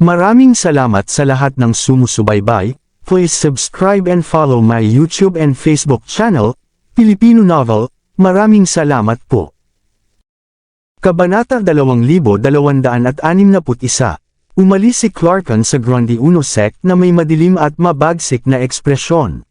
Maraming salamat sa lahat ng sumusubaybay. Please subscribe and follow my YouTube and Facebook channel, Filipino Novel. Maraming salamat po. Kabanata 2261. Umalis si Clarkon sa Grundy Uno sect na may madilim at mabagsik na ekspresyon.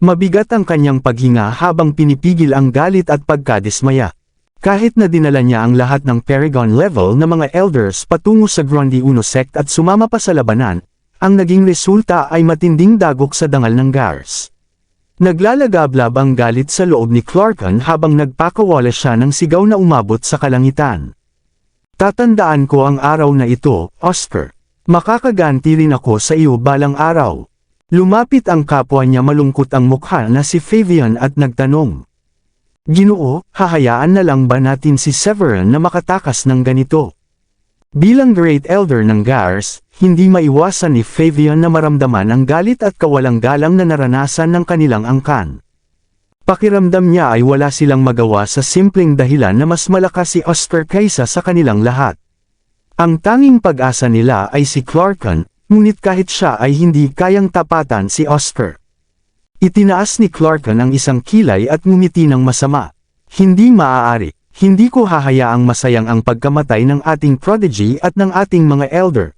Mabigat ang kanyang paghinga habang pinipigil ang galit at pagkadismaya. Kahit na dinala niya ang lahat ng Paragon level na mga elders patungo sa Grundy Uno sect at sumama pa sa labanan, ang naging resulta ay matinding dagok sa dangal ng Gars. Naglalagablab ang galit sa loob ni Clarkon habang nagpakawala siya ng sigaw na umabot sa kalangitan. Tatandaan ko ang araw na ito, Oscar. Makakaganti rin ako sa iyo balang araw. Lumapit ang kapwa niya, malungkot ang mukha na si Fabian at nagtanong. Ginoo, hahayaan na lang ba natin si Severin na makatakas ng ganito? Bilang Great Elder ng Gars, hindi maiwasan ni Fabian na maramdaman ang galit at kawalang galang na naranasan ng kanilang angkan. Pakiramdam niya ay wala silang magawa sa simpleng dahilan na mas malakas si Oscar kaysa sa kanilang lahat. Ang tanging pag-asa nila ay si Clarkon, ngunit kahit siya ay hindi kayang tapatan si Oscar. Itinaas ni Clarkon ang isang kilay at ngumiti ng masama. Hindi maaari. Hindi ko hahayaang masayang ang pagkamatay ng ating prodigy at ng ating mga elder.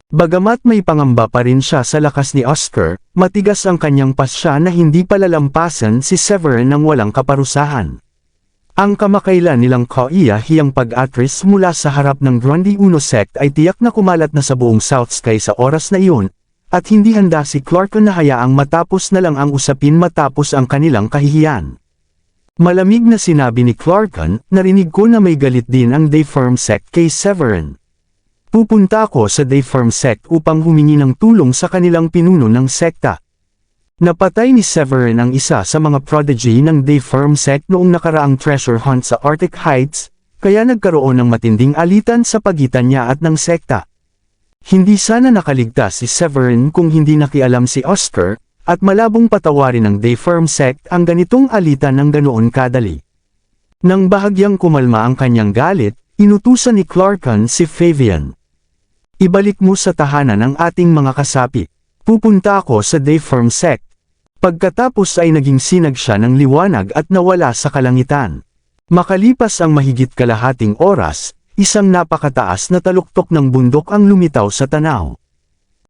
Bagamat may pangamba pa rin siya sa lakas ni Oscar, matigas ang kanyang pasya na hindi palalampasan si Severin ng walang kaparusahan. Ang kamakailan nilang kaiyahiyang pag-atris mula sa harap ng Grundy Uno sect ay tiyak na kumalat na sa buong South Sky sa oras na iyon, at hindi handa si Clarkon na hayaang matapos na lang ang usapin matapos ang kanilang kahihiyan. Malamig na sinabi ni Clarkon, narinig ko na may galit din ang Dayform sect kay Severin. Pupunta ako sa Dayform sect upang humingi ng tulong sa kanilang pinuno ng sekta. Napatay ni Severin ang isa sa mga prodigy ng Dayform sect noong nakaraang treasure hunt sa Arctic Heights, kaya nagkaroon ng matinding alitan sa pagitan niya at ng sekta. Hindi sana nakaligtas si Severin kung hindi nakialam si Oscar, at malabong patawarin ng Dayform sect ang ganitong alitan ng ganoon kadali. Nang bahagyang kumalma ang kanyang galit, inutusan ni Clarkon si Fabian. Ibalik mo sa tahanan ang ating mga kasapi. Pupunta ako sa Dayform sect. Pagkatapos ay naging sinag siya ng liwanag at nawala sa kalangitan. Makalipas ang mahigit kalahating oras, isang napakataas na taluktok ng bundok ang lumitaw sa tanaw.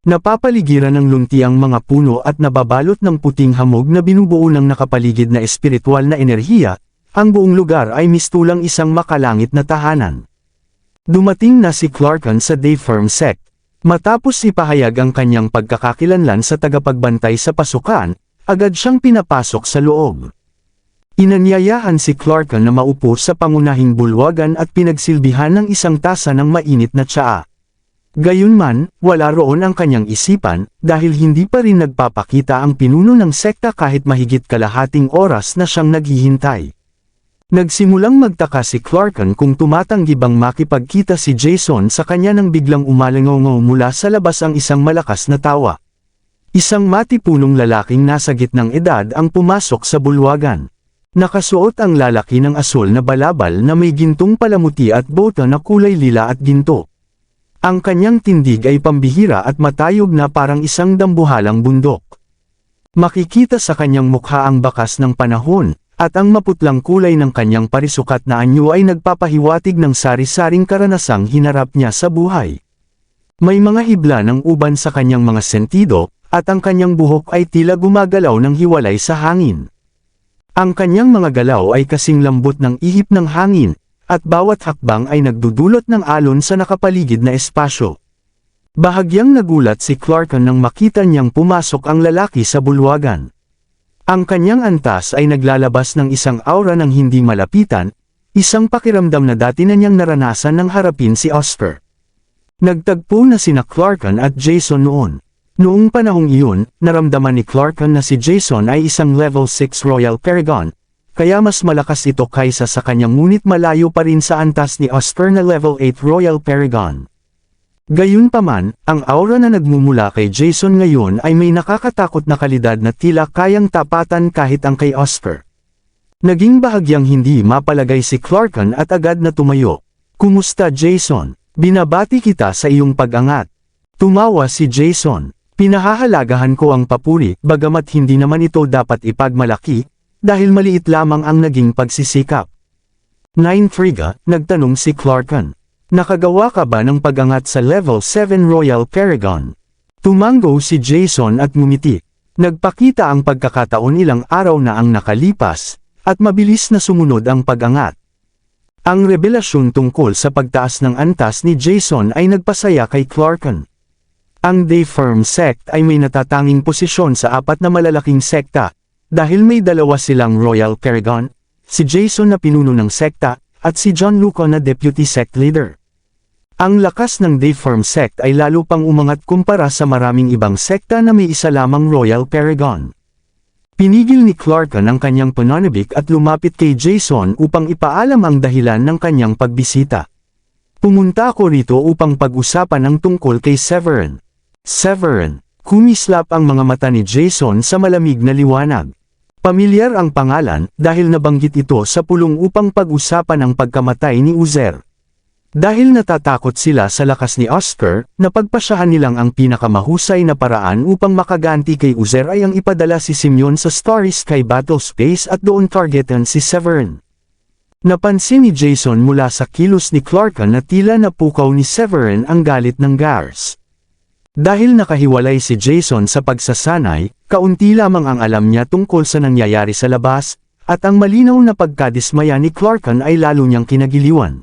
Napapaligiran ng lunti ang mga puno at nababalot ng puting hamog na binubuo ng nakapaligid na espiritual na enerhiya, ang buong lugar ay mistulang isang makalangit na tahanan. Dumating na si Clarkon sa Dayform sect. Matapos ipahayag ang kanyang pagkakakilanlan sa tagapagbantay sa pasukan, agad siyang pinapasok sa loob. Inanyayahan si Clarkon na maupo sa pangunahing bulwagan at pinagsilbihan ng isang tasa ng mainit na tsaa. Gayunman, wala roon ang kanyang isipan, dahil hindi pa rin nagpapakita ang pinuno ng sekta kahit mahigit kalahating oras na siyang naghihintay. Nagsimulang magtaka si Clarkon kung tumatanggi bang makipagkita si Jason sa kanya nang biglang umalingaw mula sa labas ang isang malakas na tawa. Isang matipunong lalaking nasa gitnang edad ang pumasok sa bulwagan. Nakasuot ang lalaki ng asul na balabal na may gintong palamuti at bota na kulay lila at ginto. Ang kanyang tindig ay pambihira at matayog na parang isang dambuhalang bundok. Makikita sa kanyang mukha ang bakas ng panahon, at ang maputlang kulay ng kanyang parisukat na anyo ay nagpapahiwatig ng sari-saring karanasang hinarap niya sa buhay. May mga hibla ng uban sa kanyang mga sentido, at ang kanyang buhok ay tila gumagalaw ng hiwalay sa hangin. Ang kanyang mga galaw ay kasing lambot ng ihip ng hangin, at bawat hakbang ay nagdudulot ng alon sa nakapaligid na espasyo. Bahagyang nagulat si Clarkon nang makita niyang pumasok ang lalaki sa bulwagan. Ang kanyang antas ay naglalabas ng isang aura ng hindi malapitan, isang pakiramdam na dati na niyang naranasan nang harapin si Oscar. Nagtagpo na sina Clarkon at Jason noon. Noong panahong iyon, naramdaman ni Clarkon na si Jason ay isang level 6 Royal Paragon, kaya mas malakas ito kaysa sa kanyang ngunit malayo pa rin sa antas ni Oscar na level 8 Royal Paragon. Gayunpaman, ang aura na nagmumula kay Jason ngayon ay may nakakatakot na kalidad na tila kayang tapatan kahit ang kay Oscar. Naging bahagyang hindi mapalagay si Clarkon at agad na tumayo. "Kumusta Jason? Binabati kita sa iyong pag-angat." Tumawa si Jason. Pinahahalagahan ko ang papuri, bagamat hindi naman ito dapat ipagmalaki, dahil maliit lamang ang naging pagsisikap. 9 Frigga, nagtanong si Clarken. Nakagawa ka ba ng pag-angat sa level 7 Royal Paragon? Tumango si Jason at ngumiti. Nagpakita ang pagkakataon ilang araw na ang nakalipas, at mabilis na sumunod ang pag-angat. Ang revelasyon tungkol sa pagtaas ng antas ni Jason ay nagpasaya kay Clarken. Ang Dayform Sect ay may natatanging posisyon sa 4 na malalaking sekta, dahil may 2 silang Royal Paragon, si Jason na pinuno ng sekta, at si John Luco na Deputy Sect Leader. Ang lakas ng Dayform Sect ay lalo pang umangat kumpara sa maraming ibang sekta na may isa lamang Royal Paragon. Pinigil ni Clarken ang kanyang pananabik at lumapit kay Jason upang ipaalam ang dahilan ng kanyang pagbisita. Pumunta ako rito upang pag-usapan ang tungkol kay Severin. Severin, kumislap ang mga mata ni Jason sa malamig na liwanag. Pamilyar ang pangalan dahil nabanggit ito sa pulong upang pag-usapan ang pagkamatay ni Uzer. Dahil natatakot sila sa lakas ni Oscar, napagpasyahan nilang ang pinakamahusay na paraan upang makaganti kay Uzer ay ang ipadala si Simeon sa Starry Sky Battle Space at doon targetan si Severin. Napansin ni Jason mula sa kilos ni Clarken na tila napukaw ni Severin ang galit ng Gars. Dahil nakahiwalay si Jason sa pagsasanay, kaunti lamang ang alam niya tungkol sa nangyayari sa labas, at ang malinaw na pagkadismaya ni Clarken ay lalo niyang kinagiliwan.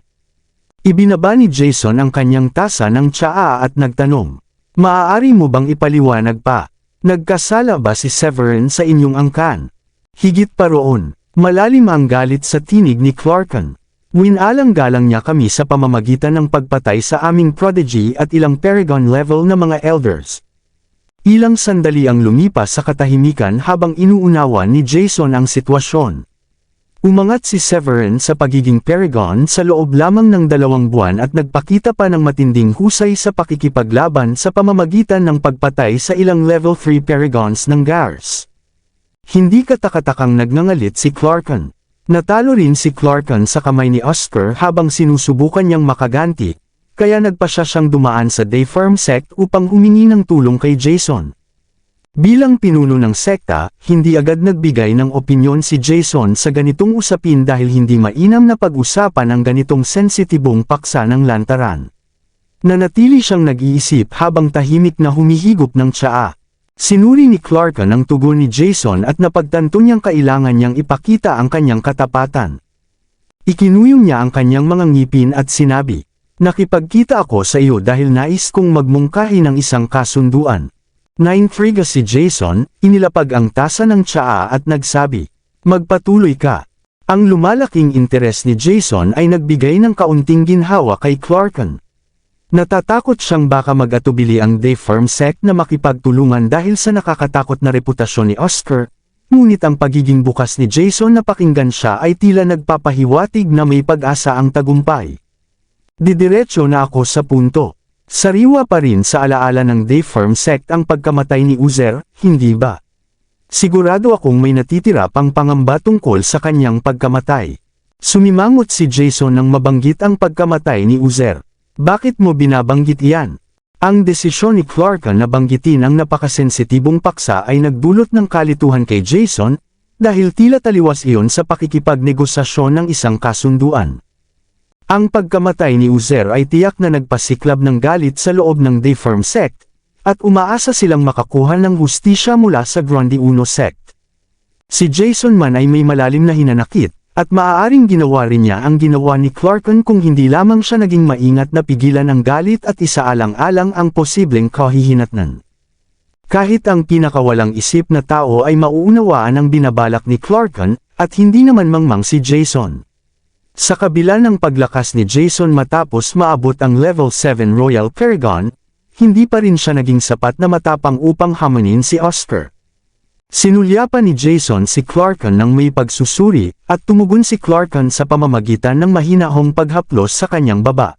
Ibinaba ni Jason ang kanyang tasa ng tsaa at nagtanong, "Maaari mo bang ipaliwanag pa? Nagkasala ba si Severin sa inyong angkan?" Higit pa roon, malalim ang galit sa tinig ni Clarken. Winalang-galang niya kami sa pamamagitan ng pagpatay sa aming prodigy at ilang Paragon level na mga elders. Ilang sandali ang lumipas sa katahimikan habang inuunawa ni Jason ang sitwasyon. Umangat si Severin sa pagiging Paragon sa loob lamang ng 2 buwan at nagpakita pa ng matinding husay sa pakikipaglaban sa pamamagitan ng pagpatay sa ilang level 3 Paragons ng Gars. Hindi katakatakang nagngangalit si Clarken. Natalo rin si Clarken sa kamay ni Oscar habang sinusubukan niyang makaganti, kaya nagpasya siyang dumaan sa Dayform Sect upang humingi ng tulong kay Jason. Bilang pinuno ng sekta, hindi agad nagbigay ng opinyon si Jason sa ganitong usapin dahil hindi mainam na pag-usapan ang ganitong sensitibong paksa ng lantaran. Nanatili siyang nag-iisip habang tahimik na humihigop ng tsaa. Sinuri ni Clarken ang tugon ni Jason at napagtanto niyang kailangan niyang ipakita ang kanyang katapatan. Ikinuyong niya ang kanyang mga ngipin at sinabi, "Nakipagkita ako sa iyo dahil nais kong magmungkahi ng isang kasunduan." 9 Frigga si Jason, inilapag ang tasa ng tsaa at nagsabi, "Magpatuloy ka." Ang lumalaking interes ni Jason ay nagbigay ng kaunting ginhawa kay Clarken. Natatakot siyang baka mag-atubili ang Dayform Sect na makipagtulungan dahil sa nakakatakot na reputasyon ni Oscar, ngunit ang pagiging bukas ni Jason na pakinggan siya ay tila nagpapahiwatig na may pag-asa ang tagumpay. Didiretso na ako sa punto. Sariwa pa rin sa alaala ng Dayform Sect ang pagkamatay ni Uzer, hindi ba? Sigurado akong may natitira pang pangamba tungkol sa kanyang pagkamatay. Sumimangot si Jason nang mabanggit ang pagkamatay ni Uzer. "Bakit mo binabanggit iyan?" Ang desisyon ni Clarken na banggitin ang napakasensitibong paksa ay nagdulot ng kalituhan kay Jason, dahil tila taliwas iyon sa pakikipagnegosasyon ng isang kasunduan. Ang pagkamatay ni Uzer ay tiyak na nagpasiklab ng galit sa loob ng Dayform Sect, at umaasa silang makakuha ng hustisya mula sa Gronde Uno Sect. Si Jason man ay may malalim na hinanakit, at maaaring ginawa rin niya ang ginawa ni Clarken kung hindi lamang siya naging maingat na pigilan ang galit at isaalang-alang ang posibleng kahihinatnan. Kahit ang pinakawalang isip na tao ay mauunawaan ang binabalak ni Clarken, at hindi naman mangmang si Jason. Sa kabila ng paglakas ni Jason matapos maabot ang level 7 Royal Paragon, hindi pa rin siya naging sapat na matapang upang hamanin si Oscar. Sinulyapan ni Jason si Clarken ng may pagsusuri, at tumugon si Clarken sa pamamagitan ng mahinahong paghaplos sa kanyang baba.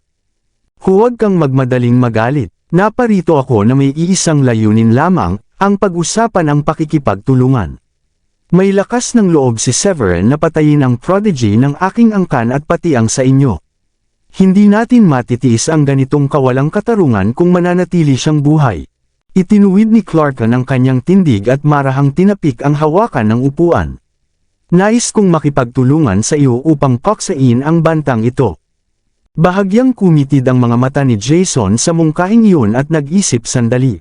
"Huwag kang magmadaling magalit. Naparito ako na may iisang layunin lamang, ang pag-usapan ang pakikipagtulungan. May lakas ng loob si Severin na patayin ang prodigy ng aking angkan at pati ang sa inyo. Hindi natin matitiis ang ganitong kawalang katarungan kung mananatili siyang buhay. Itinuwid ni Clarken ang kanyang tindig at marahang tinapik ang hawakan ng upuan. Nais kong makipagtulungan sa iyo upang paksain ang bantang ito. Bahagyang kumitid ang mga mata ni Jason sa mungkahing iyon at nag-isip sandali.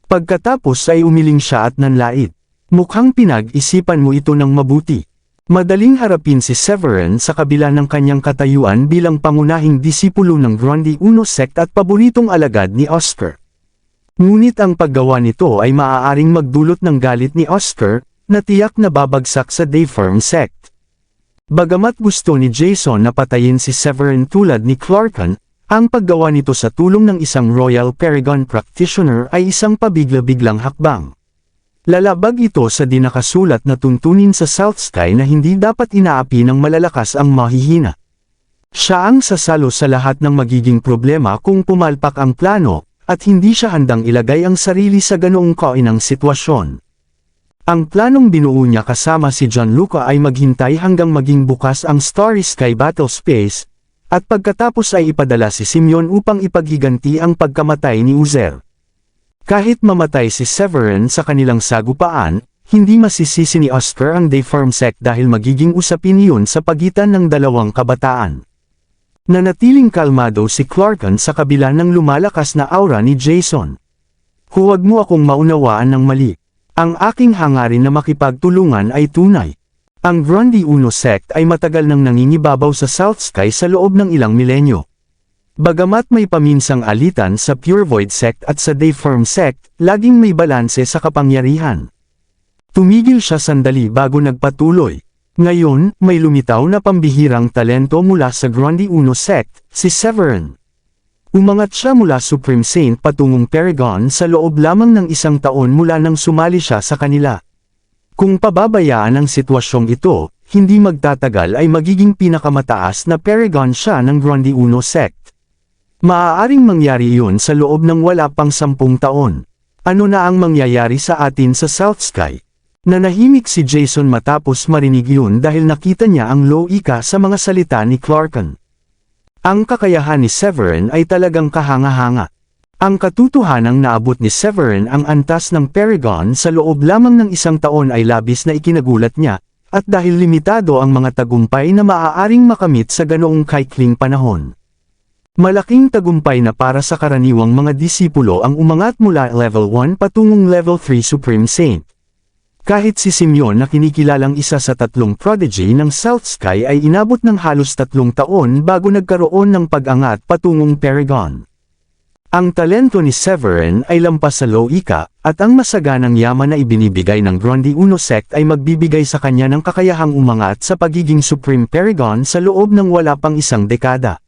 Pagkatapos ay umiling siya at nanlait. Mukhang pinag-isipan mo ito ng mabuti. Madaling harapin si Severin sa kabila ng kanyang katayuan bilang pangunahing disipulo ng Grundy Uno sect at paboritong alagad ni Oscar. Ngunit ang paggawa nito ay maaaring magdulot ng galit ni Oscar, na tiyak na babagsak sa Dayform sect. Bagamat gusto ni Jason na patayin si Severin tulad ni Clarken, ang paggawa nito sa tulong ng isang Royal Paragon practitioner ay isang pabigla-biglang hakbang. Lalabag ito sa dinakasulat na tuntunin sa South Sky na hindi dapat inaapi ng malalakas ang mahihina. Siya ang sasalo sa lahat ng magiging problema kung pumalpak ang plano, at hindi siya handang ilagay ang sarili sa ganoong kainang sitwasyon. Ang planong binuo niya kasama si Gianluca ay maghintay hanggang maging bukas ang Starry Sky Battle Space, at pagkatapos ay ipadala si Simeon upang ipaghiganti ang pagkamatay ni Uzer. Kahit mamatay si Severin sa kanilang sagupaan, hindi masisisi ni Oscar ang Dayform sect dahil magiging usapin iyon sa pagitan ng dalawang kabataan. Nanatiling kalmado si Clarken sa kabila ng lumalakas na aura ni Jason. Huwag mo akong maunawaan ng mali. Ang aking hangarin na makipagtulungan ay tunay. Ang Grundy Uno sect ay matagal nang nangingibabaw sa South Sky sa loob ng ilang milenyo. Bagamat may paminsang alitan sa Pure Void sect at sa Dayform sect, laging may balanse sa kapangyarihan. Tumigil siya sandali bago nagpatuloy. Ngayon, may lumitaw na pambihirang talento mula sa Grundy Uno sect, si Severin. Umangat siya mula Supreme Saint patungong Paragon sa loob lamang ng isang taon mula nang sumali siya sa kanila. Kung pababayaan ang sitwasyong ito, hindi magtatagal ay magiging pinakamataas na Paragon siya ng Grundy Uno sect. Maaaring mangyari iyon sa loob ng wala pang 10 taon. Ano na ang mangyayari sa atin sa South Sky? Nanahimik si Jason matapos marinig yun dahil nakita niya ang loika sa mga salita ni Clarken. Ang kakayahan ni Severin ay talagang kahanga-hanga. Ang katotohanang naabot ni Severin ang antas ng Paragon sa loob lamang ng isang taon ay labis na ikinagulat niya, at dahil limitado ang mga tagumpay na maaaring makamit sa ganoong kaikling panahon. Malaking tagumpay na para sa karaniwang mga disipulo ang umangat mula level 1 patungong level 3 Supreme Saint. Kahit si Simeon na kinikilalang isa sa 3 prodigy ng South Sky ay inabot ng halos 3 taon bago nagkaroon ng pag-angat patungong Paragon. Ang talento ni Severin ay lampas sa loika, at ang masaganang yaman na ibinibigay ng Grundy Uno sect ay magbibigay sa kanya ng kakayahang umangat sa pagiging Supreme Paragon sa loob ng wala pang 1 dekada.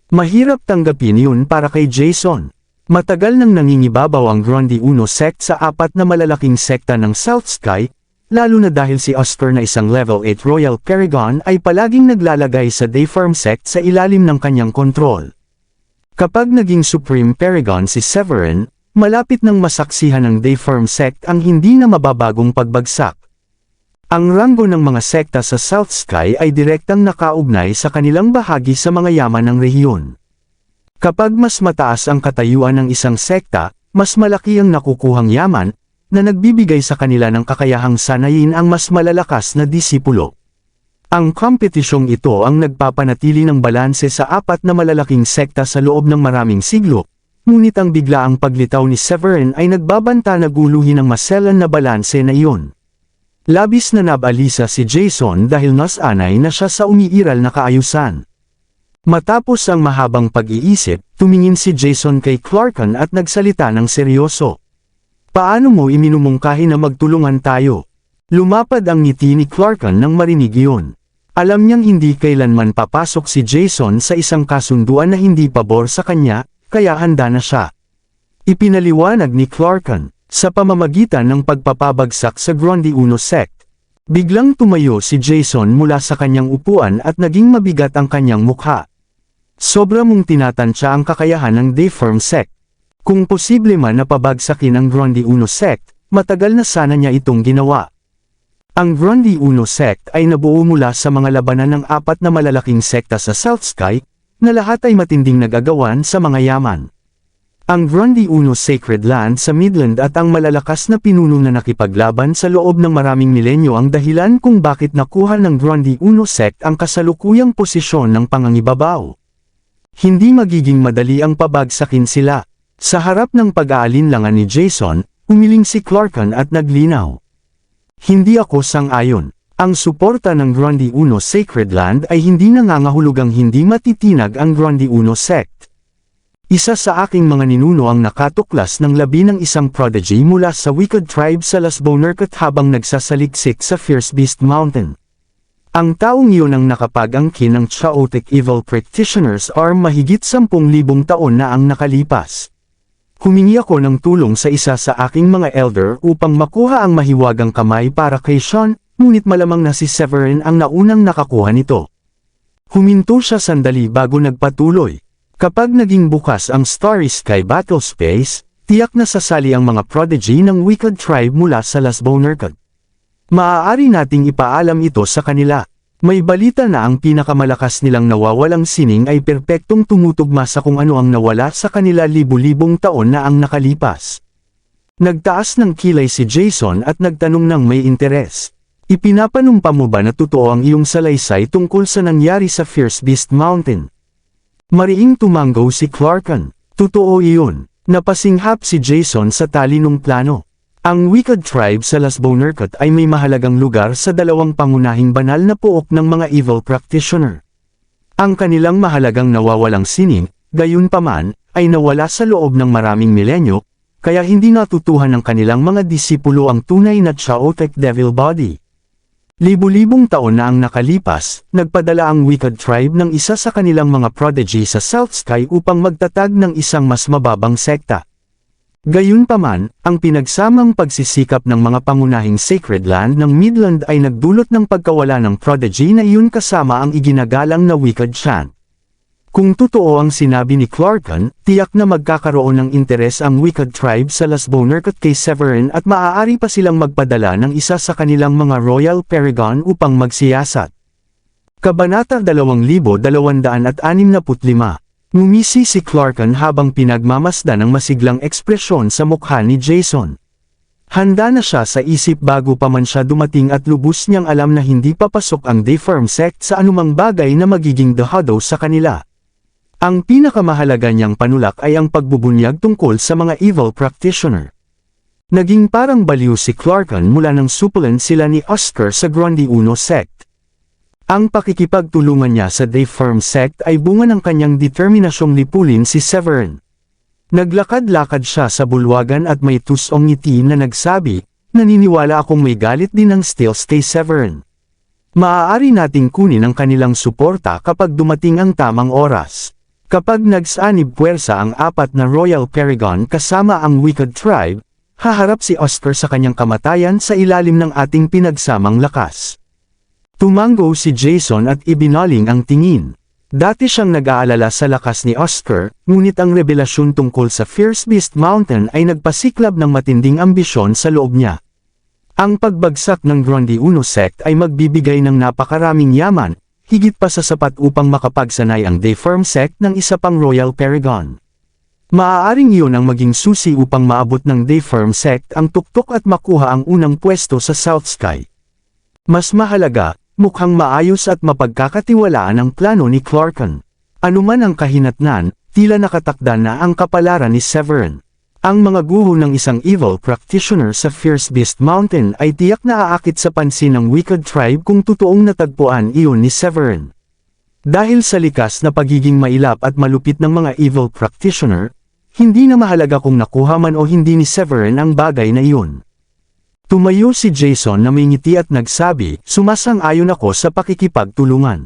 Mahirap tanggapin yun para kay Jason. Matagal nang nangingibabaw ang Grundy Uno sect sa 4 na malalaking sekta ng South Sky, lalo na dahil si Oscar na isang level 8 Royal Paragon ay palaging naglalagay sa Dayform sect sa ilalim ng kanyang kontrol. Kapag naging Supreme Paragon si Severin, malapit nang masaksihan ng Dayform sect ang hindi na mababagong pagbagsak. Ang ranggo ng mga sekta sa South Sky ay direktang nakaugnay sa kanilang bahagi sa mga yaman ng rehiyon. Kapag mas mataas ang katayuan ng isang sekta, mas malaki ang nakukuhang yaman, na nagbibigay sa kanila ng kakayahang sanayin ang mas malalakas na disipulo. Ang kompetisyong ito ang nagpapanatili ng balanse sa 4 na malalaking sekta sa loob ng maraming siglo, ngunit ang biglaang paglitaw ni Severin ay nagbabanta na guluhin ang maselan na balanse na iyon. Labis na nabalisa si Jason dahil nasanay na siya sa umiiral na kaayusan. Matapos ang mahabang pag-iisip, tumingin si Jason kay Clarken at nagsalita ng seryoso. Paano mo iminumungkahi na magtulungan tayo? Lumapad ang ngiti ni Clarken nang marinig iyon. Alam niyang hindi kailanman papasok si Jason sa isang kasunduan na hindi pabor sa kanya, kaya handa na siya. Ipinaliwanag ni Clarken, sa pamamagitan ng pagpapabagsak sa Grundy Uno sect. Biglang tumayo si Jason mula sa kanyang upuan at naging mabigat ang kanyang mukha. Sobra mong tinatansya ang kakayahan ng Dayform sect. Kung posible man na pabagsakin ang Grundy Uno sect, matagal na sana niya itong ginawa. Ang Grundy Uno sect ay nabuo mula sa mga labanan ng 4 na malalaking sekta sa South Sky, na lahat ay matinding nagagawan sa mga yaman. Ang Grundy Uno Sacred Land sa Midland at ang malalakas na pinuno na nakipaglaban sa loob ng maraming milenyo ang dahilan kung bakit nakuha ng Grundy Uno sect ang kasalukuyang posisyon ng pangangibabaw. Hindi magiging madali ang pabagsakin sila. Sa harap ng pag-aalinlangan ni Jason, umiling si Clarkan at naglinaw. Hindi ako sang-ayon. Ang suporta ng Grundy Uno Sacred Land ay hindi nangangahulugang hindi matitinag ang Grundy Uno sect. Isa sa aking mga ninuno ang nakatuklas ng labi ng isang prodigy mula sa wicked tribe sa Lasbonerkat habang nagsasaliksik sa Fierce Beast Mountain. Ang taong iyon ang nakapag-angkin ng Chaotic Evil Practitioners Arm mahigit 10,000 taon na ang nakalipas. Humingi ako ng tulong sa isa sa aking mga elder upang makuha ang mahiwagang kamay para kay Sean, ngunit malamang na si Severin ang naunang nakakuha nito. Huminto siya sandali bago nagpatuloy. Kapag naging bukas ang Starry Sky Battle Space, tiyak na sasali ang mga prodigy ng Wicked Tribe mula sa Lasbonerkat. Maaari nating ipaalam ito sa kanila. May balita na ang pinakamalakas nilang nawawalang sining ay perpektong tumutugma sa kung ano ang nawala sa kanila libu-libong taon na ang nakalipas. Nagtaas ng kilay si Jason at nagtanong ng may interes. Ipinapanumpa mo ba na totoo ang iyong salaysay tungkol sa nangyari sa Fierce Beast Mountain? Mariing tumanggaw si Clarkan. Totoo iyon. Napasinghap si Jason sa talinong plano. Ang Wicked Tribe sa Lasbonerkat ay may mahalagang lugar sa dalawang pangunahing banal na pook ng mga evil practitioner. Ang kanilang mahalagang nawawalang sining, gayunpaman, ay nawala sa loob ng maraming milenyo, kaya hindi natutuhan ng kanilang mga disipulo ang tunay na Chaotic Devil Body. Libu-libong taon na ang nakalipas, nagpadala ang Wicked Tribe ng isa sa kanilang mga prodigy sa South Sky upang magtatag ng isang mas mababang sekta. Gayunpaman, ang pinagsamang pagsisikap ng mga pangunahing Sacred Land ng Midland ay nagdulot ng pagkawala ng prodigy na iyon kasama ang iginagalang na Wicked Chant. Kung totoo ang sinabi ni Clarkan, tiyak na magkakaroon ng interes ang Wicked Tribe sa Lasbonerkat kay Severin at maaari pa silang magpadala ng isa sa kanilang mga Royal Paragon upang magsiyasat. Kabanata 2265. Ngumisi si Clarkan habang pinagmamasdan ang masiglang ekspresyon sa mukha ni Jason. Handa na siya sa isip bago pa man siya dumating at lubos niyang alam na hindi papasok ang Dayform sect sa anumang bagay na magiging dahado sa kanila. Ang pinakamahalaga niyang panulak ay ang pagbubunyag tungkol sa mga evil practitioner. Naging parang baliw si Clarkan mula nang supulan sila ni Oscar sa Grundy Uno sect. Ang pakikipagtulungan niya sa Dayform sect ay bunga ng kanyang determinasyong lipulin si Severin. Naglakad-lakad siya sa bulwagan at may tusong ngiti na nagsabi, naniniwala akong may galit din ng Stills kay Severin. Maaari nating kunin ang kanilang suporta kapag dumating ang tamang oras. Kapag nagsanib puwersa ang apat na Royal Paragon kasama ang Wicked Tribe, haharap si Oscar sa kanyang kamatayan sa ilalim ng ating pinagsamang lakas. Tumango si Jason at ibinaling ang tingin. Dati siyang nag-aalala sa lakas ni Oscar, ngunit ang revelasyon tungkol sa Fierce Beast Mountain ay nagpasiklab ng matinding ambisyon sa loob niya. Ang pagbagsak ng Grundy Uno sect ay magbibigay ng napakaraming yaman, higit pa sa sapat upang makapagsanay ang Dayform sect ng isa pang Royal Paragon. Maaaring iyon ang maging susi upang maabot ng Dayform sect ang tuktok at makuha ang unang pwesto sa South Sky. Mas mahalaga, mukhang maayos at mapagkakatiwalaan ang plano ni Clarkan. Anuman ang kahinatnan, tila nakatakda na ang kapalaran ni Severin. Ang mga guho ng isang evil practitioner sa Fierce Beast Mountain ay tiyak na aakit sa pansin ng Wicked Tribe kung totoong natagpuan iyon ni Severin. Dahil sa likas na pagiging mailap at malupit ng mga evil practitioner, hindi na mahalaga kung nakuha man o hindi ni Severin ang bagay na iyon. Tumayo si Jason na may ngiti at nagsabi, sumasang-ayon ako sa pakikipagtulungan.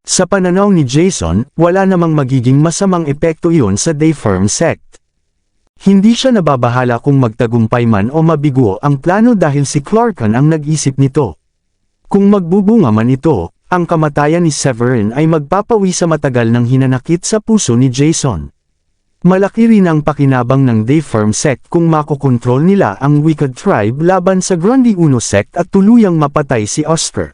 Sa pananaw ni Jason, wala namang magiging masamang epekto iyon sa Dayform sect. Hindi siya nababahala kung magtagumpay man o mabigo ang plano dahil si Clarkan ang nag-isip nito. Kung magbubunga man ito, ang kamatayan ni Severin ay magpapawi sa matagal ng hinanakit sa puso ni Jason. Malaki rin ang pakinabang ng Dayform sect kung makokontrol nila ang Wicked Tribe laban sa Grundy Uno sect at tuluyang mapatay si Oscar.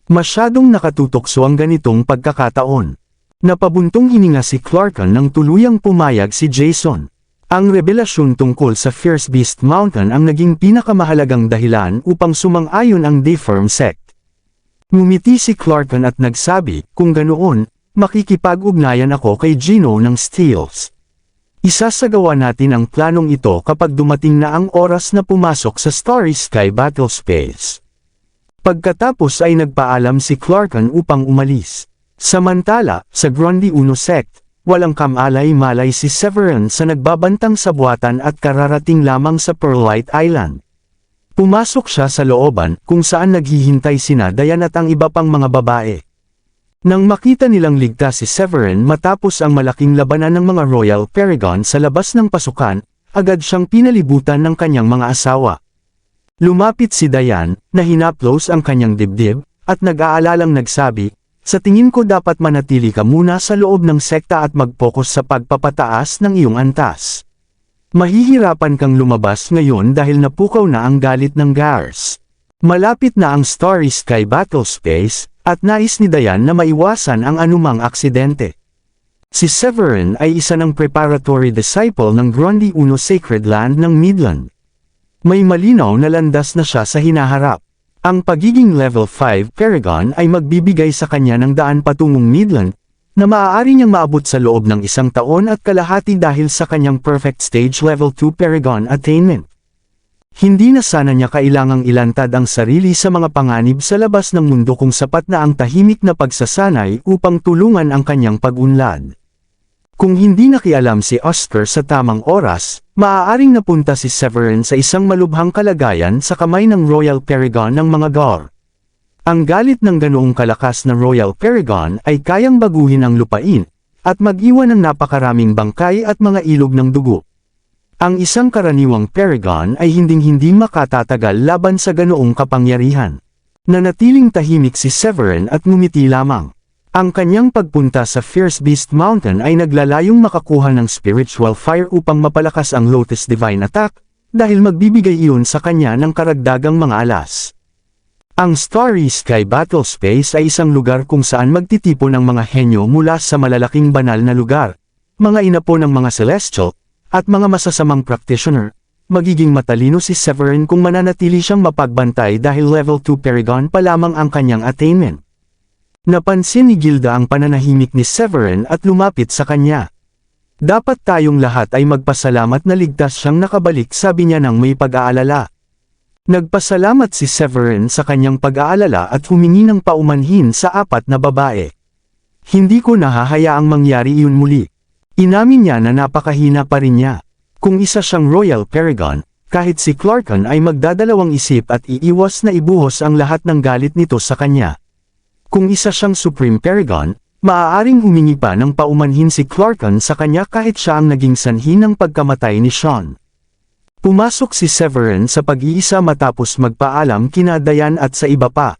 Masyadong nakatutokso ang ganitong pagkakataon. Napabuntong hininga si Clarkon nang tuluyang pumayag si Jason. Ang revelasyon tungkol sa Fierce Beast Mountain ang naging pinakamahalagang dahilan upang sumang-ayon ang Deform Sect. Ngumiti si Clarkon at nagsabi, kung ganoon, makikipag-ugnayan ako kay Gino ng Steels. Isasagawa natin ang planong ito kapag dumating na ang oras na pumasok sa Starry Sky Battlespace. Pagkatapos ay nagpaalam si Clarkon upang umalis. Samantala, sa Grundy Uno Sect, walang kamalay-malay si Severin sa nagbabantang sabuatan at kararating lamang sa Pearlite Island. Pumasok siya sa looban kung saan naghihintay sina Dayan at ang iba pang mga babae. Nang makita nilang ligtas si Severin matapos ang malaking labanan ng mga Royal Paragon sa labas ng pasukan, agad siyang pinalibutan ng kanyang mga asawa. Lumapit si Dayan, na hinaplos ang kanyang dibdib, at nag-aalalang nagsabi, sa tingin ko dapat manatili ka muna sa loob ng sekta at mag-focus sa pagpapataas ng iyong antas. Mahihirapan kang lumabas ngayon dahil napukaw na ang galit ng Gars. Malapit na ang Starry Sky Battlespace, at nais ni Dayan na maiwasan ang anumang aksidente. Si Severin ay isa ng preparatory disciple ng Grundy Uno Sacred Land ng Midland. May malinaw na landas na siya sa hinaharap. Ang pagiging level 5 Paragon ay magbibigay sa kanya ng daan patungong Midland, na maaari niyang maabot sa loob ng 1 taon at kalahati dahil sa kanyang perfect stage level 2 Paragon attainment. Hindi na sana niya kailangang ilantad ang sarili sa mga panganib sa labas ng mundo kung sapat na ang tahimik na pagsasanay upang tulungan ang kanyang pag-unlad. Kung hindi nakialam si Oscar sa tamang oras, maaaring napunta si Severin sa isang malubhang kalagayan sa kamay ng Royal Paragon ng mga Gar. Ang galit ng ganoong kalakas na Royal Paragon ay kayang baguhin ang lupain, at mag-iwan ng napakaraming bangkay at mga ilog ng dugo. Ang isang karaniwang Paragon ay hinding-hindi makatatagal laban sa ganoong kapangyarihan. Nanatiling tahimik si Severin at ngumiti lamang. Ang kanyang pagpunta sa Fierce Beast Mountain ay naglalayong makakuha ng spiritual fire upang mapalakas ang Lotus Divine Attack, dahil magbibigay iyon sa kanya ng karagdagang mga alas. Ang Starry Sky Battlespace ay isang lugar kung saan magtitipon ng mga henyo mula sa malalaking banal na lugar, mga inapo ng mga celestial, at mga masasamang practitioner. Magiging matalino si Severin kung mananatili siyang mapagbantay dahil level 2 Paragon pa lamang ang kanyang attainment. Napansin ni Gilda ang pananahimik ni Severin at lumapit sa kanya. Dapat tayong lahat ay magpasalamat na ligtas siyang nakabalik, sabi niya nang may pag-aalala. Nagpasalamat si Severin sa kanyang pag-aalala at humingi ng paumanhin sa 4 na babae. Hindi ko nahahayaang mangyari iyon muli. Inamin niya na napakahina pa rin niya. Kung isa siyang Royal Paragon, kahit si Clarkon ay magdadalawang isip at iiwas na ibuhos ang lahat ng galit nito sa kanya. Kung isa siyang Supreme Paragon, maaaring humingi pa ng paumanhin si Clarkon sa kanya kahit siya ang naging sanhi ng pagkamatay ni Sean. Pumasok si Severin sa pag-iisa matapos magpaalam kina Dayan at sa iba pa.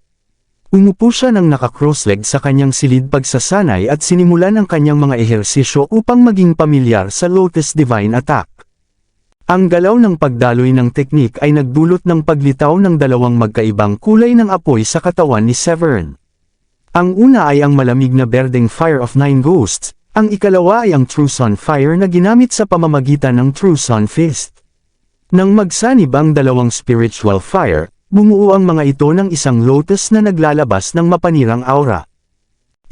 Umupo siya ng naka-crossleg sa kanyang silid pagsasanay at sinimulan ang kanyang mga ehersisyo upang maging pamilyar sa Lotus Divine Attack. Ang galaw ng pagdaloy ng teknik ay nagdulot ng paglitaw ng dalawang magkaibang kulay ng apoy sa katawan ni Severin. Ang una ay ang malamig na berdeng Fire of Nine Ghosts, ang ikalawa ay ang True Sun Fire na ginamit sa pamamagitan ng True Sun Fist. Nang magsanib ang dalawang spiritual fire, bumuo ang mga ito ng isang lotus na naglalabas ng mapanirang aura.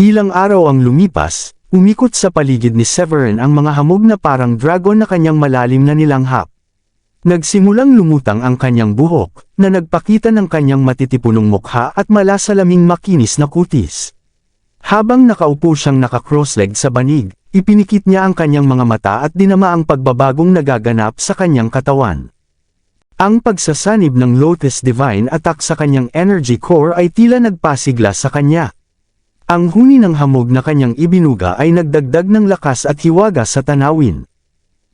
Ilang araw ang lumipas, umikot sa paligid ni Severin ang mga hamog na parang dragon na kanyang malalim na nilanghap. Nagsimulang lumutang ang kanyang buhok, na nagpakita ng kanyang matitipunong mukha at malasalaming makinis na kutis. Habang nakaupo siyang naka-crossleg sa banig, ipinikit niya ang kanyang mga mata at dinama ang pagbabagong nagaganap sa kanyang katawan. Ang pagsasanib ng Lotus Divine Attack sa kanyang energy core ay tila nagpasigla sa kanya. Ang huni ng hamog na kanyang ibinuga ay nagdagdag ng lakas at hiwaga sa tanawin.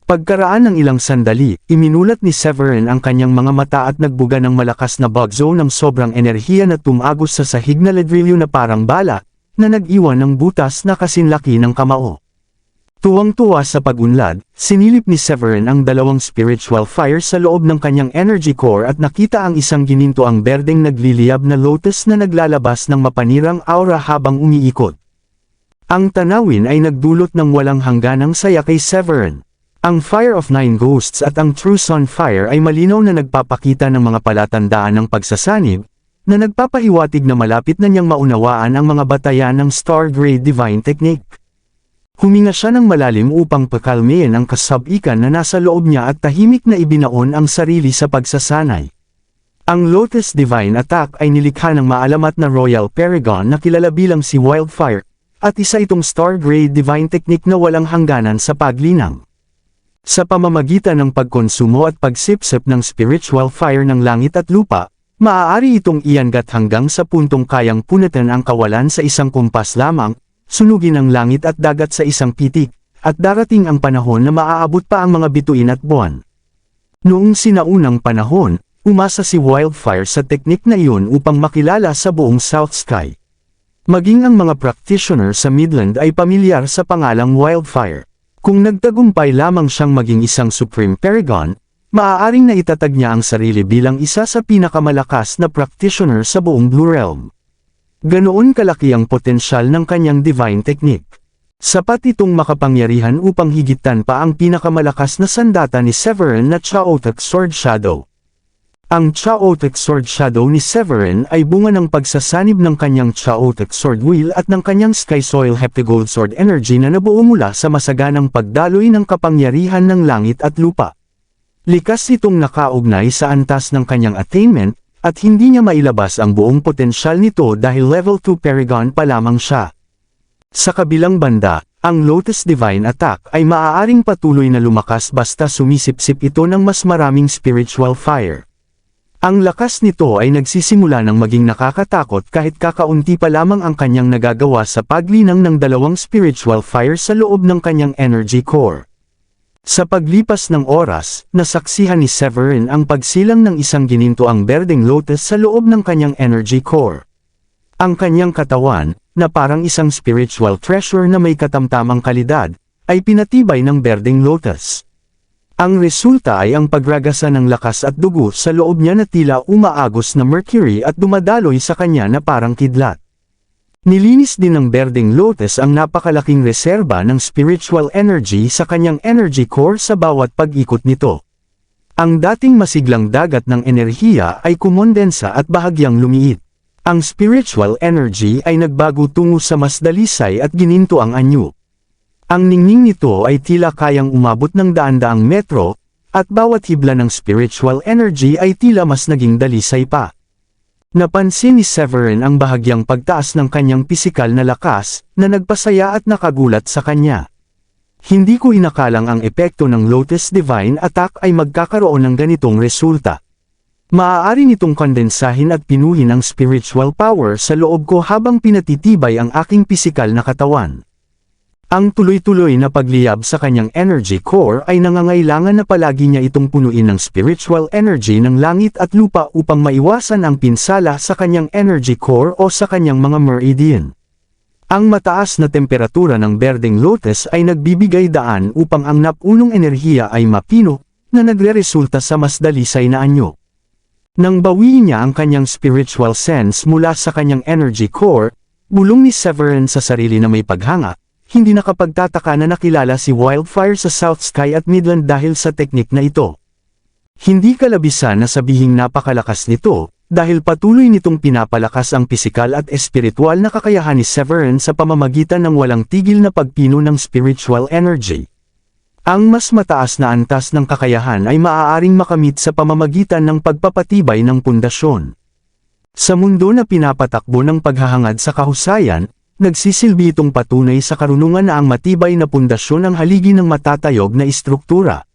Pagkaraan ng ilang sandali, iminulat ni Severin ang kanyang mga mata at nagbuga ng malakas na bugzo ng sobrang enerhiya na tumagos sa sahig na ladrilyo na parang bala, na nag-iwan ng butas na kasinlaki ng kamao. Tuwang-tuwa sa pag-unlad, sinilip ni Severin ang dalawang spiritual fire sa loob ng kanyang energy core at nakita ang isang ginintoang berdeng nagliliyab na lotus na naglalabas ng mapanirang aura habang umiikot. Ang tanawin ay nagdulot ng walang hangganang saya kay Severin. Ang Fire of Nine Ghosts at ang True Sun Fire ay malinaw na nagpapakita ng mga palatandaan ng pagsasanib, na nagpapahiwatig na malapit na niyang maunawaan ang mga batayan ng Star Grade Divine Technique. Huminga siya ng malalim upang pakalmayin ang kasabikan na nasa loob niya at tahimik na ibinaon ang sarili sa pagsasanay. Ang Lotus Divine Attack ay nilikha ng maalamat na Royal Paragon na kilala bilang si Wildfire, at isa itong Star Grade Divine Technique na walang hangganan sa paglinang. Sa pamamagitan ng pagkonsumo at pagsipsip ng spiritual fire ng langit at lupa, maaari itong iangat hanggang sa puntong kayang punitin ang kawalan sa isang kumpas lamang, sunugin ang langit at dagat sa isang pitik, at darating ang panahon na maaabot pa ang mga bituin at buwan. Noong sinaunang panahon, umasa si Wildfire sa teknik na iyon upang makilala sa buong South Sky. Maging ang mga practitioner sa Midland ay pamilyar sa pangalang Wildfire. Kung nagtagumpay lamang siyang maging isang Supreme Paragon, maaaring naitatag niya ang sarili bilang isa sa pinakamalakas na practitioner sa buong Blue Realm. Ganoon kalaki ang potensyal ng kanyang divine technique. Sapat itong makapangyarihan upang higitan pa ang pinakamalakas na sandata ni Severin na Chaotic Sword Shadow. Ang Chaotic Sword Shadow ni Severin ay bunga ng pagsasanib ng kanyang Chaotic Sword Wheel at ng kanyang Sky Soil Heptagold Sword Energy na nabuo mula sa masaganang pagdaloy ng kapangyarihan ng langit at lupa. Likas itong nakaugnay sa antas ng kanyang attainment, at hindi niya mailabas ang buong potensyal nito dahil level 2 Paragon pa lamang siya. Sa kabilang banda, ang Lotus Divine Attack ay maaaring patuloy na lumakas basta sumisipsip ito ng mas maraming spiritual fire. Ang lakas nito ay nagsisimula ng maging nakakatakot kahit kakaunti pa lamang ang kanyang nagagawa sa paglinang ng dalawang spiritual fire sa loob ng kanyang energy core. Sa paglipas ng oras, nasaksihan ni Severin ang pagsilang ng isang ginintoang berdeng lotus sa loob ng kanyang energy core. Ang kanyang katawan, na parang isang spiritual treasure na may katamtamang kalidad, ay pinatibay ng berdeng lotus. Ang resulta ay ang pagragasa ng lakas at dugo sa loob niya na tila umaagos na mercury at dumadaloy sa kanya na parang kidlat. Nilinis din ng berdeng lotus ang napakalaking reserba ng spiritual energy sa kanyang energy core sa bawat pag-ikot nito. Ang dating masiglang dagat ng enerhiya ay kumondensa at bahagyang lumiit. Ang spiritual energy ay nagbago tungo sa mas dalisay at gininto ang anyo. Ang ningning nito ay tila kayang umabot ng daan-daang metro, at bawat hibla ng spiritual energy ay tila mas naging dalisay pa. Napansin ni Severin ang bahagyang pagtaas ng kanyang pisikal na lakas, na nagpasaya at nakagulat sa kanya. Hindi ko inakalang ang epekto ng Lotus Divine Attack ay magkakaroon ng ganitong resulta. Maaari nitong kondensahin at pinuhin ang spiritual power sa loob ko habang pinatitibay ang aking pisikal na katawan. Ang tuloy-tuloy na pagliyab sa kanyang energy core ay nangangailangan na palagi niya itong punuin ng spiritual energy ng langit at lupa upang maiwasan ang pinsala sa kanyang energy core o sa kanyang mga meridian. Ang mataas na temperatura ng berdeng lotus ay nagbibigay daan upang ang napunong enerhiya ay mapino, na nagreresulta sa mas dalisay na anyo. Nang bawiin niya ang kanyang spiritual sense mula sa kanyang energy core, bulong ni Severin sa sarili na may paghanga, hindi nakapagtataka na nakilala si Wildfire sa South Sky at Midland dahil sa teknik na ito. Hindi kalabisan na sabihing napakalakas nito, dahil patuloy nitong pinapalakas ang pisikal at espiritual na kakayahan ni Severin sa pamamagitan ng walang tigil na pagpino ng spiritual energy. Ang mas mataas na antas ng kakayahan ay maaaring makamit sa pamamagitan ng pagpapatibay ng pundasyon. Sa mundo na pinapatakbo ng paghahangad sa kahusayan, nagsisilbi itong patunay sa karunungan na ang matibay na pundasyon ang haligi ng matatayog na istruktura.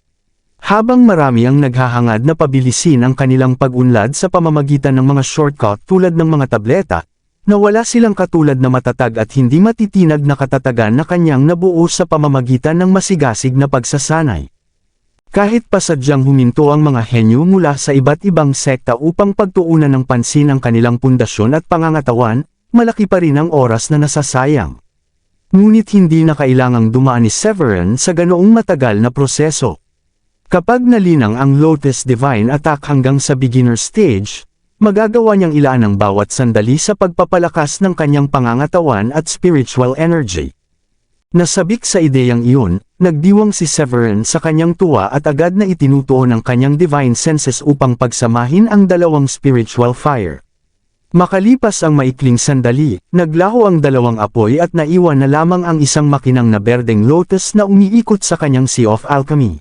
Habang marami ang naghahangad na pabilisin ang kanilang pag-unlad sa pamamagitan ng mga shortcut tulad ng mga tableta, na wala silang katulad na matatag at hindi matitinag na katatagan na kanyang nabuo sa pamamagitan ng masigasig na pagsasanay. Kahit pa sadyang huminto ang mga henyo mula sa iba't ibang sekta upang pagtuunan ng pansin ang kanilang pundasyon at pangangatawan, malaki pa rin ang oras na nasasayang. Ngunit hindi na kailangang dumaan ni Severin sa ganoong matagal na proseso. Kapag nalinang ang Lotus Divine Attack hanggang sa beginner stage, magagawa niyang ilaan ang bawat sandali sa pagpapalakas ng kanyang pangangatawan at spiritual energy. Nasabik sa ideyang iyon, nagdiwang si Severin sa kanyang tuwa at agad na itinutuon ang kanyang divine senses upang pagsamahin ang dalawang spiritual fire. Makalipas ang maikling sandali, naglaho ang dalawang apoy at naiwan na lamang ang isang makinang na berdeng lotus na umiikot sa kanyang Sea of Alchemy.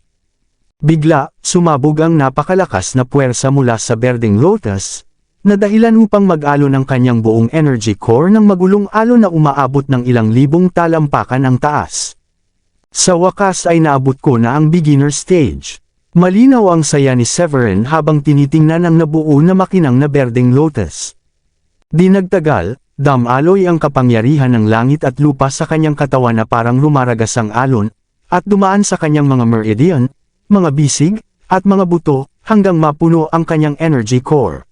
Bigla, sumabog ang napakalakas na puwersa mula sa berdeng lotus, na dahilan upang mag-alon ang kanyang buong energy core ng magulong alon na umaabot ng ilang libong talampakan ang taas. Sa wakas ay naabot ko na ang beginner stage. Malinaw ang saya ni Severin habang tinitingnan ang nabuo na makinang na berdeng lotus. Di nagtagal, damaloy ang kapangyarihan ng langit at lupa sa kanyang katawan na parang lumaragas ang alon, at dumaan sa kanyang mga meridian, mga bisig, at mga buto, hanggang mapuno ang kanyang energy core.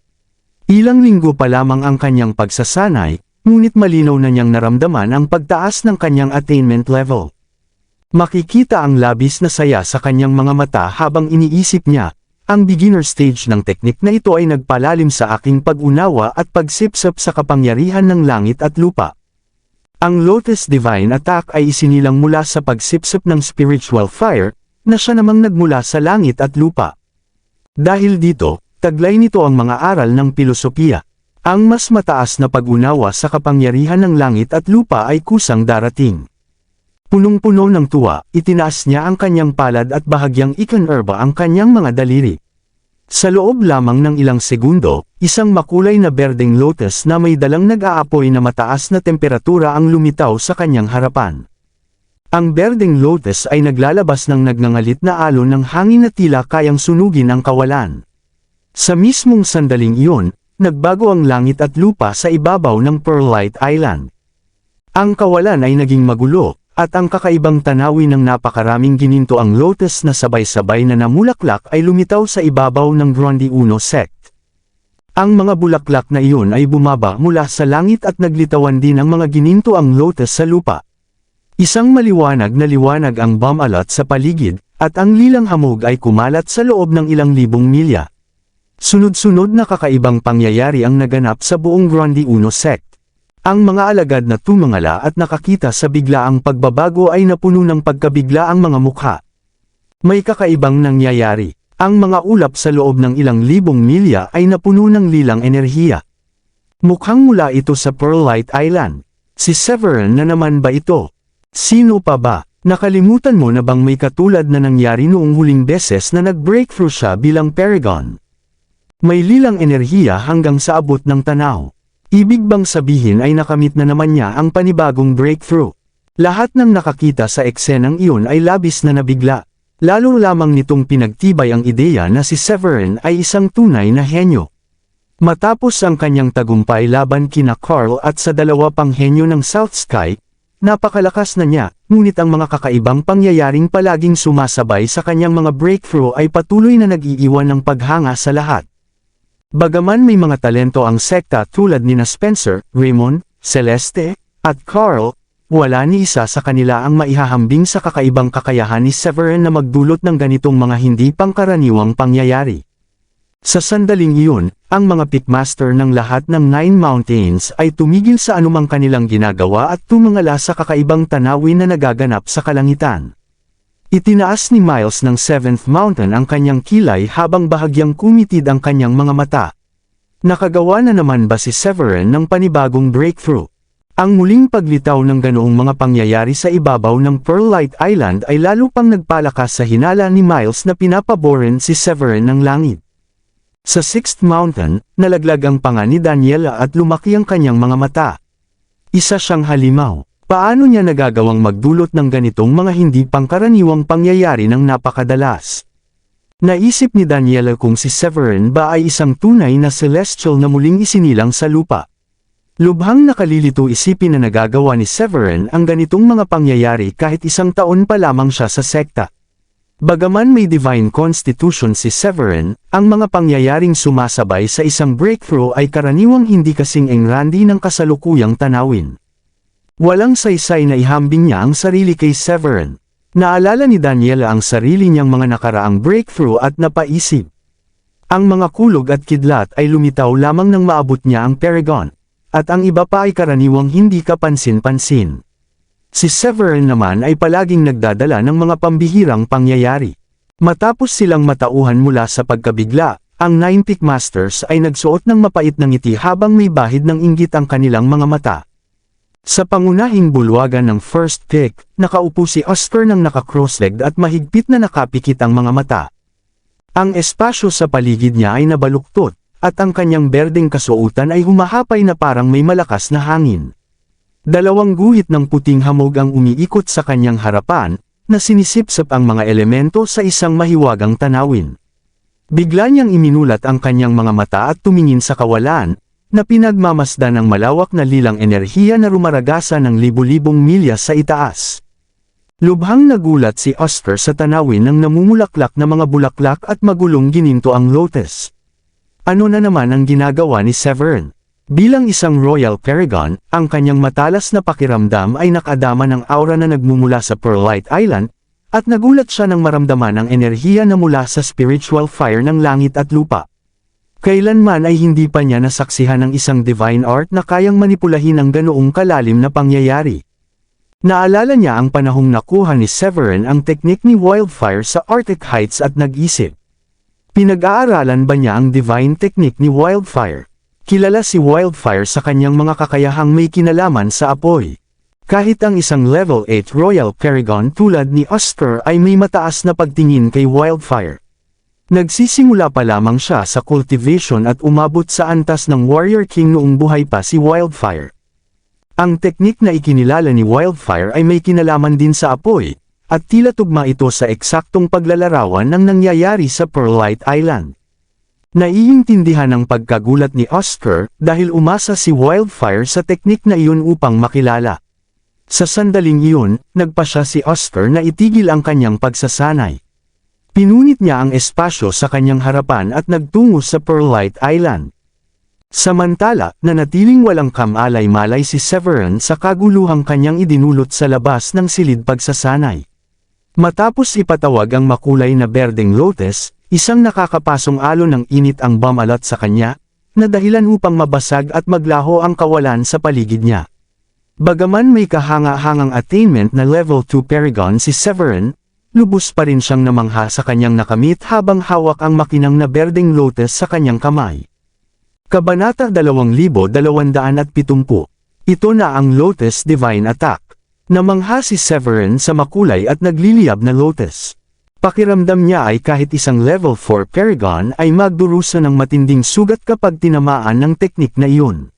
Ilang linggo pa lamang ang kanyang pagsasanay, ngunit malinaw na niyang naramdaman ang pagtaas ng kanyang attainment level. Makikita ang labis na saya sa kanyang mga mata habang iniisip niya, ang beginner stage ng teknik na ito ay nagpalalim sa aking pag-unawa at pagsipsip sa kapangyarihan ng langit at lupa. Ang Lotus Divine Attack ay isinilang mula sa pagsipsip ng spiritual fire, na siya namang nagmula sa langit at lupa. Dahil dito, taglay nito ang mga aral ng pilosopiya. Ang mas mataas na pag-unawa sa kapangyarihan ng langit at lupa ay kusang darating. Punong-puno ng tuwa, itinaas niya ang kanyang palad at bahagyang ikinerba ang kanyang mga daliri. Sa loob lamang ng ilang segundo, isang makulay na berdeng lotus na may dalang nag-aapoy na mataas na temperatura ang lumitaw sa kanyang harapan. Ang berdeng lotus ay naglalabas ng nagngangalit na alon ng hangin na tila kayang sunugin ang kawalan. Sa mismong sandaling iyon, nagbago ang langit at lupa sa ibabaw ng Pearlite Island. Ang kawalan ay naging magulo, at ang kakaibang tanawin ng napakaraming gininto ang lotus na sabay-sabay na namulaklak ay lumitaw sa ibabaw ng Gronde 1 sect. Ang mga bulaklak na iyon ay bumaba mula sa langit at naglitawan din ang mga gininto ang lotus sa lupa. Isang maliwanag na liwanag ang bumalot sa paligid, at ang lilang hamog ay kumalat sa loob ng ilang libong milya. Sunod-sunod na kakaibang pangyayari ang naganap sa buong Gronde 1 sect. Ang mga alagad na tumangala at nakakita sa biglaang pagbabago ay napuno ng pagkabigla ang mga mukha. May kakaibang nangyayari. Ang mga ulap sa loob ng ilang libong milya ay napuno ng lilang enerhiya. Mukhang mula ito sa Pearlite Island. Si Severin na naman ba ito? Sino pa ba? Nakalimutan mo na bang may katulad na nangyari noong huling beses na nag-breakthrough siya bilang Paragon? May lilang enerhiya hanggang sa abot ng tanaw. Ibig bang sabihin ay nakamit na naman niya ang panibagong breakthrough? Lahat ng nakakita sa eksenang iyon ay labis na nabigla. Lalo lamang nitong pinagtibay ang ideya na si Severin ay isang tunay na henyo. Matapos ang kanyang tagumpay laban kina Carl at sa dalawa pang henyo ng South Sky, napakalakas na niya, ngunit ang mga kakaibang pangyayaring palaging sumasabay sa kanyang mga breakthrough ay patuloy na nag-iiwan ng paghanga sa lahat. Bagaman may mga talento ang sekta tulad nina Spencer, Raymond, Celeste, at Carl, wala ni isa sa kanila ang maihahambing sa kakaibang kakayahan ni Severin na magdulot ng ganitong mga hindi pangkaraniwang pangyayari. Sa sandaling iyon, ang mga pitmaster ng lahat ng Nine Mountains ay tumigil sa anumang kanilang ginagawa at tumangala sa kakaibang tanawin na nagaganap sa kalangitan. Itinaas ni Miles ng Seventh Mountain ang kanyang kilay habang bahagyang kumitid ang kanyang mga mata. Nakagawa na naman ba si Severin ng panibagong breakthrough? Ang muling paglitaw ng ganoong mga pangyayari sa ibabaw ng Pearlite Island ay lalo pang nagpalakas sa hinala ni Miles na pinapaborin si Severin ng langit. Sa Sixth Mountain, nalaglag ang panga ni Daniela at lumaki ang kanyang mga mata. Isa siyang halimaw. Paano niya nagagawang magdulot ng ganitong mga hindi pangkaraniwang pangyayari ng napakadalas? Naisip ni Daniela kung si Severin ba ay isang tunay na celestial na muling isinilang sa lupa. Lubhang nakalilito isipin na nagagawa ni Severin ang ganitong mga pangyayari kahit isang taon pa lamang siya sa sekta. Bagaman may divine constitution si Severin, ang mga pangyayaring sumasabay sa isang breakthrough ay karaniwang hindi kasing engrandi ng kasalukuyang tanawin. Walang saysay na ihambing niya ang sarili kay Severin. Naalala ni Daniela ang sarili niyang mga nakaraang breakthrough at napaisip. Ang mga kulog at kidlat ay lumitaw lamang nang maabot niya ang Paragon, at ang iba pa ay karaniwang hindi kapansin-pansin. Si Severin naman ay palaging nagdadala ng mga pambihirang pangyayari. Matapos silang matauhan mula sa pagkabigla, ang Nine Peak Masters ay nagsuot ng mapait na ngiti habang may bahid ng inggit ang kanilang mga mata. Sa pangunahing bulwagan ng First Peak, nakaupo si Oscar ng naka-cross-legged at mahigpit na nakapikit ang mga mata. Ang espasyo sa paligid niya ay nabaluktot, at ang kanyang berdeng kasuotan ay humahapay na parang may malakas na hangin. Dalawang guhit ng puting hamog ang umiikot sa kanyang harapan, na sinisipsip ang mga elemento sa isang mahiwagang tanawin. Bigla niyang iminulat ang kanyang mga mata at tumingin sa kawalan, na pinagmamasdan ng malawak na lilang enerhiya na rumaragasa ng libu-libong milya sa itaas. Lubhang nagulat si Oscar sa tanawin ng namumulaklak na mga bulaklak at magulong gininto ang lotus. Ano na naman ang ginagawa ni Severin? Bilang isang Royal Paragon, ang kanyang matalas na pakiramdam ay nakadama ng aura na nagmumula sa Pearlite Island, at nagulat siya nang maramdaman ang enerhiya na mula sa spiritual fire ng langit at lupa. Kailanman ay hindi pa niya nasaksihan ng isang divine art na kayang manipulahin ang ganoong kalalim na pangyayari. Naalala niya ang panahong nakuha ni Severin ang teknik ni Wildfire sa Arctic Heights at nag-isip. Pinag-aaralan ba niya ang divine technique ni Wildfire? Kilala si Wildfire sa kanyang mga kakayahang may kinalaman sa apoy. Kahit ang isang level 8 Royal Paragon tulad ni Oscar ay may mataas na pagtingin kay Wildfire. Nagsisimula pa lamang siya sa cultivation at umabot sa antas ng Warrior King noong buhay pa si Wildfire. Ang teknik na ikinilala ni Wildfire ay may kinalaman din sa apoy, at tila tugma ito sa eksaktong paglalarawan ng nangyayari sa Pearlite Island. Naiintindihan ang pagkagulat ni Oscar dahil umasa si Wildfire sa teknik na iyon upang makilala. Sa sandaling iyon, nagpa siya si Oscar na itigil ang kanyang pagsasanay. Pinunit niya ang espasyo sa kanyang harapan at nagtungo sa Pearlite Island. Samantala, nanatiling walang kamalay-malay si Severin sa kaguluhang kanyang idinulot sa labas ng silid pagsasanay. Matapos ipatawag ang makulay na berdeng lotus, isang nakakapasong alon ng init ang bumalat sa kanya, na dahilan upang mabasag at maglaho ang kawalan sa paligid niya. Bagaman may kahanga-hangang attainment na level 2 Paragon si Severin, lubos pa rin siyang namangha sa kanyang nakamit habang hawak ang makinang na berdeng lotus sa kanyang kamay. Kabanata 2270. Ito na ang Lotus Divine Attack. Namangha si Severin sa makulay at nagliliyab na lotus. Pakiramdam niya ay kahit isang level 4 Paragon ay magdurusa ng matinding sugat kapag tinamaan ng teknik na iyon.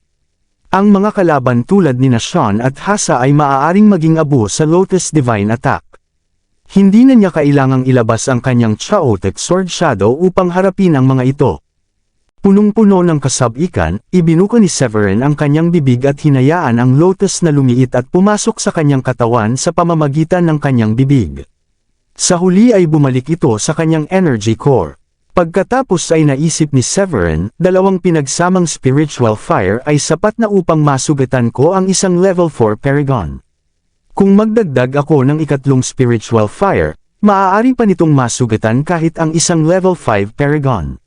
Ang mga kalaban tulad ni Sean at Hasa ay maaaring maging abo sa Lotus Divine Attack. Hindi na niya kailangang ilabas ang kanyang Chaotic Sword Shadow upang harapin ang mga ito. Punong-puno ng kasabikan, ibinuka ni Severin ang kanyang bibig at hinayaan ang lotus na lumiit at pumasok sa kanyang katawan sa pamamagitan ng kanyang bibig. Sa huli ay bumalik ito sa kanyang energy core. Pagkatapos ay naisip ni Severin, dalawang pinagsamang spiritual fire ay sapat na upang masugatan ko ang isang level 4 Paragon. Kung magdagdag ako ng ikatlong spiritual fire, maaari pa nitong masugatan kahit ang isang level 5 Paragon.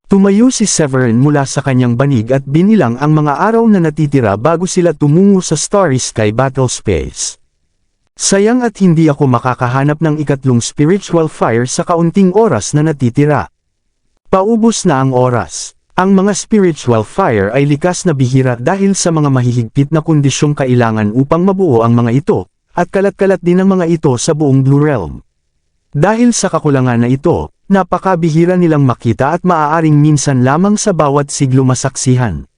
Tumayo si Severin mula sa kanyang banig at binilang ang mga araw na natitira bago sila tumungo sa Starry Sky Battle Space. Sayang at hindi ako makakahanap ng ikatlong spiritual fire sa kaunting oras na natitira. Paubos na ang oras. Ang mga spiritual fire ay likas na bihira dahil sa mga mahihigpit na kondisyong kailangan upang mabuo ang mga ito, at kalat-kalat din ang mga ito sa buong Blue Realm. Dahil sa kakulangan na ito, napakabihira nilang makita at maaaring minsan lamang sa bawat siglo masaksihan.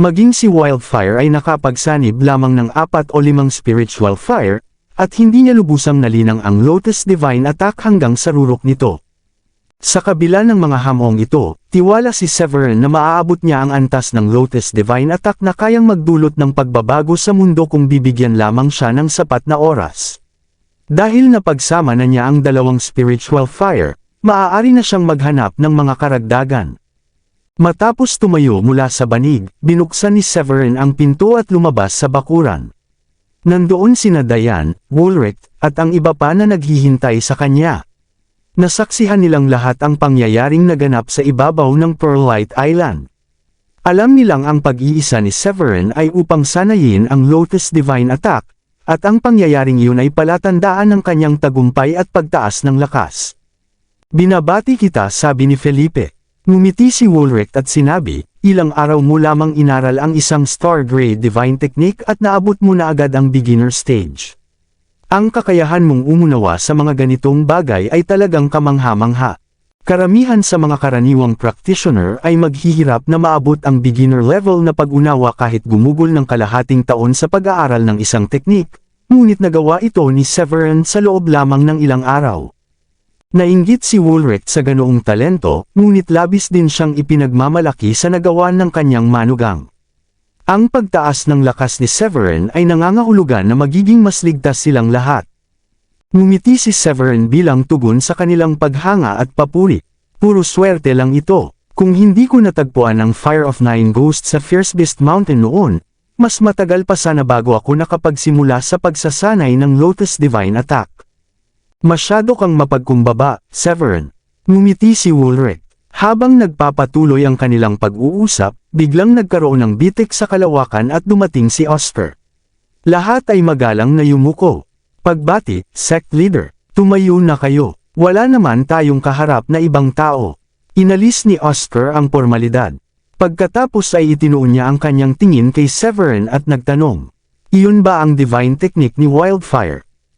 Maging si Wildfire ay nakapagsanib lamang ng 4 o 5 spiritual fire, at hindi niya lubusang nalinang ang Lotus Divine Attack hanggang sa rurok nito. Sa kabila ng mga hamong ito, tiwala si Severin na maaabot niya ang antas ng Lotus Divine Attack na kayang magdulot ng pagbabago sa mundo kung bibigyan lamang siya ng sapat na oras. Dahil napagsama na niya ang dalawang spiritual fire, maaari na siyang maghanap ng mga karagdagan. Matapos tumayo mula sa banig, binuksan ni Severin ang pinto at lumabas sa bakuran. Nandoon sina Diane, Woolrich, at ang iba pa na naghihintay sa kanya. Nasaksihan nilang lahat ang pangyayaring naganap sa ibabaw ng Pearlite Island. Alam nilang ang pag-iisa ni Severin ay upang sanayin ang Lotus Divine Attack, At ang pangyayaring iyon ay palatandaan ng kanyang tagumpay at pagtaas ng lakas. Binabati kita, sabi ni Felipe. Ngumiti si Woolrich at sinabi, ilang araw mo lamang inaral ang isang star-grade divine technique at naabot mo na agad ang beginner stage. Ang kakayahan mong umunawa sa mga ganitong bagay ay talagang kamangha-mangha. Karamihan sa mga karaniwang practitioner ay maghihirap na maabot ang beginner level na pag-unawa kahit gumugol ng kalahating taon sa pag-aaral ng isang teknik, ngunit nagawa ito ni Severin sa loob lamang ng ilang araw. Nainggit si Woolrich sa ganoong talento, ngunit labis din siyang ipinagmamalaki sa nagawa ng kanyang manugang. Ang pagtaas ng lakas ni Severin ay nangangahulugan na magiging mas ligtas silang lahat. Ngumiti si Severin bilang tugon sa kanilang paghanga at papuri. Puro swerte lang ito. Kung hindi ko natagpuan ang Fire of Nine Ghosts sa Fiercebeast Mountain noon, mas matagal pa sana bago ako nakapagsimula sa pagsasanay ng Lotus Divine Attack. Masyado kang mapagkumbaba, Severin. Ngumiti si Woolrich. Habang nagpapatuloy ang kanilang pag-uusap, biglang nagkaroon ng bitik sa kalawakan at dumating si Oscar. Lahat ay magalang na yumuko. Pagbati, sect leader, tumayo na kayo. Wala naman tayong kaharap na ibang tao. Inalis ni Oscar ang formalidad. Pagkatapos ay itinuon niya ang kanyang tingin kay Severin at nagtanong, iyon ba ang divine technique ni Wildfire?